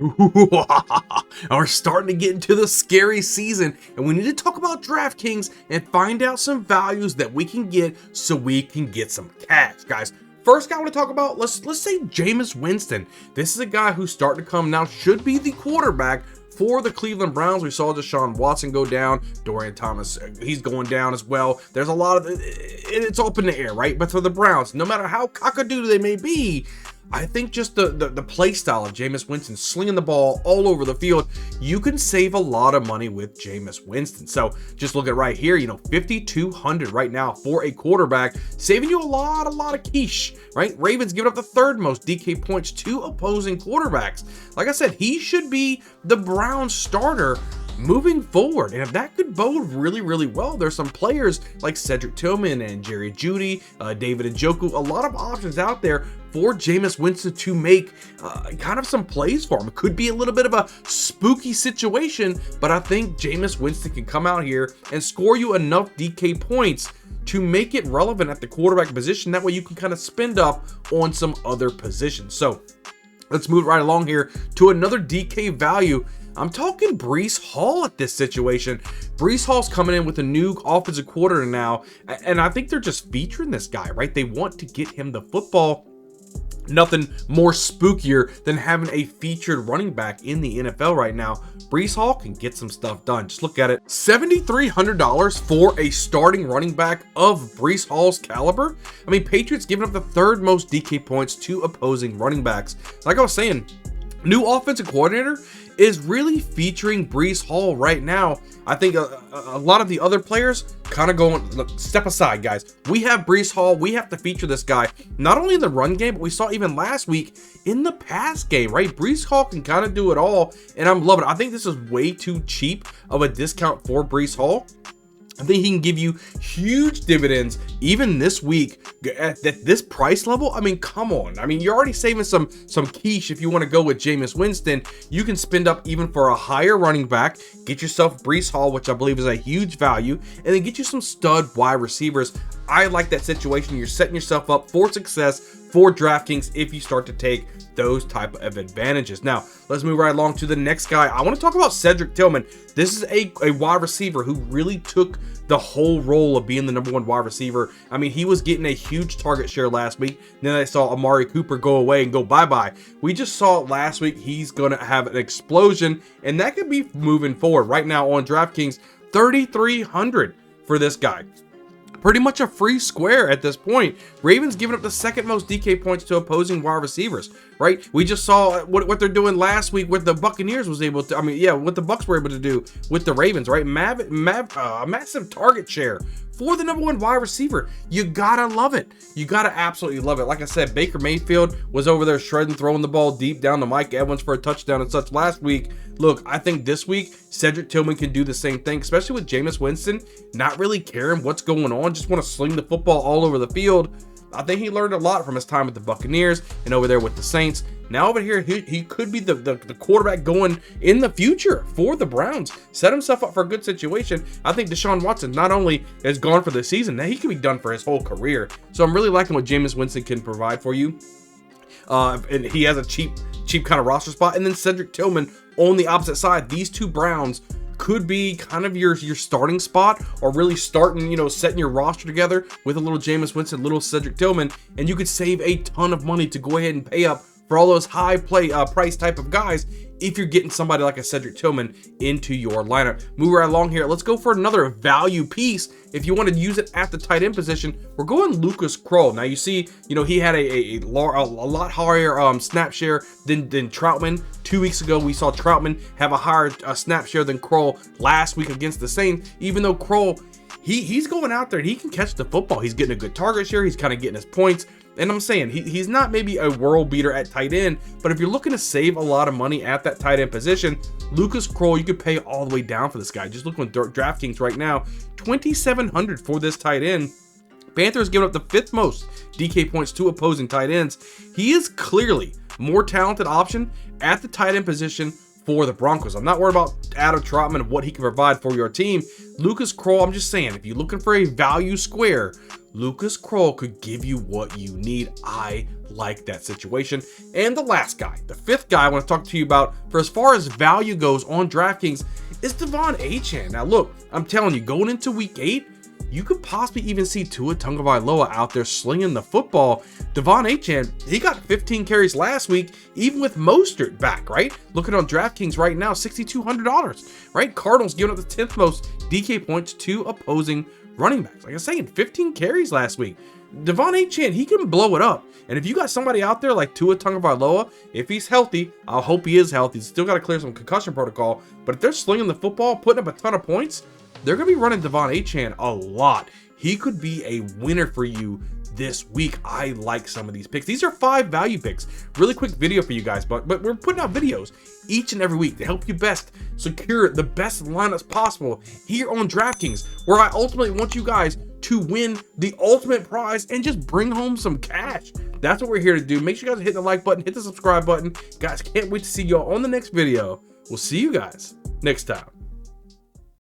Ooh, we're starting to get into the scary season, and we need to talk about DraftKings and find out some values that we can get so we can get some cash, guys. First guy I want to talk about, let's say Jameis Winston. This is a guy who's starting to come now, should be the quarterback for the Cleveland Browns. We saw Deshaun Watson go down. Dorian Thomas, he's going down as well. There's a lot of, it's up in the air, right? But for the Browns, no matter how cockadoo they may be, I think just the play style of Jameis Winston, slinging the ball all over the field, you can save a lot of money with Jameis Winston. So just look at right here, 5,200 right now for a quarterback, saving you a lot of quiche, right? Ravens giving up the third most DK points to opposing quarterbacks. Like I said, he should be the Browns starter moving forward, and if that could bode really well, there's some players like Cedric Tillman and Jerry Jeudy, David Njoku, a lot of options out there for Jameis Winston to make kind of some plays for him. It could be a little bit of a spooky situation, but I think Jameis Winston can come out here and score you enough DK points to make it relevant at the quarterback position. That way you can kind of spend up on some other positions. So let's move right along here to another DK value. I'm talking Breece Hall at this situation. Breece Hall's coming in with a new offensive coordinator now, and I think they're just featuring this guy, right? They want to get him the football. Nothing more spookier than having a featured running back in the NFL right now. Breece Hall can get some stuff done. Just look at it. $7,300 for a starting running back of Breece Hall's caliber. I mean, Patriots giving up the third most DK points to opposing running backs. Like I was saying, new offensive coordinator is really featuring Breece Hall right now. I think a lot of the other players kind of going, look, step aside, guys. We have Breece Hall. We have to feature this guy, not only in the run game, but we saw even last week in the pass game, right? Breece Hall can kind of do it all, and I'm loving it. I think this is way too cheap of a discount for Breece Hall. I think he can give you huge dividends even this week at this price level. I mean, come on. I mean, you're already saving some quiche if you want to go with Jameis Winston. You can spend up even for a higher running back, get yourself Breece Hall, which I believe is a huge value, and then get you some stud wide receivers. I like that situation. You're setting yourself up for success for DraftKings if you start to take those type of advantages. Now, let's move right along to the next guy. I want to talk about Cedric Tillman. This is a wide receiver who really took the whole role of being the number one wide receiver. I mean, he was getting a huge target share last week. Then I saw Amari Cooper go away and go bye-bye. We just saw it last week. He's going to have an explosion, and that could be moving forward. Right now on DraftKings, $3,300 for this guy. Pretty much a free square at this point. Ravens giving up the second most DK points to opposing wide receivers, right? We just saw what they're doing last week with the Buccaneers was able to, what the Bucs were able to do with the Ravens, right? Massive target share for the number one wide receiver. You gotta love it. You gotta absolutely love it. Like I said, Baker Mayfield was over there shredding, throwing the ball deep down to Mike Evans for a touchdown and such last week. Look, I think this week, Cedric Tillman can do the same thing, especially with Jameis Winston not really caring what's going on, just want to sling the football all over the field. I think he learned a lot from his time with the Buccaneers and over there with the Saints. Now over here, he could be the quarterback going in the future for the Browns. Set himself up for a good situation. I think Deshaun Watson not only is gone for the season, now he could be done for his whole career. So I'm really liking what Jameis Winston can provide for you. And he has a cheap kind of roster spot. And then Cedric Tillman on the opposite side. These two Browns could be kind of your starting spot, or really starting, setting your roster together with a little Jameis Winston, little Cedric Tillman, and you could save a ton of money to go ahead and pay up for all those high price type of guys if you're getting somebody like a Cedric Tillman into your lineup. Move right along here. Let's go for another value piece. If you want to use it at the tight end position, we're going Lucas Kroll. Now you see, he had a lot higher snap share than Troutman. 2 weeks ago, we saw Troutman have a higher snap share than Kroll last week against the Saints, even though Kroll, he's going out there and he can catch the football. He's getting a good target share. He's kind of getting his points. And I'm saying he's not maybe a world beater at tight end, but if you're looking to save a lot of money at that tight end position, Lucas Kroll, you could pay all the way down for this guy. Just look on DraftKings right now, $2,700 for this tight end. Panthers giving up the fifth most DK points to opposing tight ends. He is clearly more talented option at the tight end position for the Broncos. I'm not worried about Adam Troutman and what he can provide for your team. Lucas Kroll, I'm just saying, if you're looking for a value square, Lucas Kroll could give you what you need. I like that situation. And the last guy, the fifth guy I want to talk to you about for as far as value goes on DraftKings is De'Von Achane. Now look, I'm telling you, going into week 8, you could possibly even see Tua Tagovailoa out there slinging the football. De'Von Achane, he got 15 carries last week, even with Mostert back, right? Looking on DraftKings right now, $6,200, right? Cardinals giving up the 10th most DK points to opposing running backs. Like I was saying, 15 carries last week. De'Von Achane, he can blow it up. And if you got somebody out there like Tua Tagovailoa, if he's healthy, I hope he is healthy. He's still got to clear some concussion protocol. But if they're slinging the football, putting up a ton of points, they're going to be running De'Von Achane a lot. He could be a winner for you this week. I like some of these picks. These are 5 value picks. Really quick video for you guys, but we're putting out videos each and every week to help you best secure the best lineups possible here on DraftKings, where I ultimately want you guys to win the ultimate prize and just bring home some cash. That's what we're here to do. Make sure you guys hit the like button, hit the subscribe button. Guys, can't wait to see y'all on the next video. We'll see you guys next time.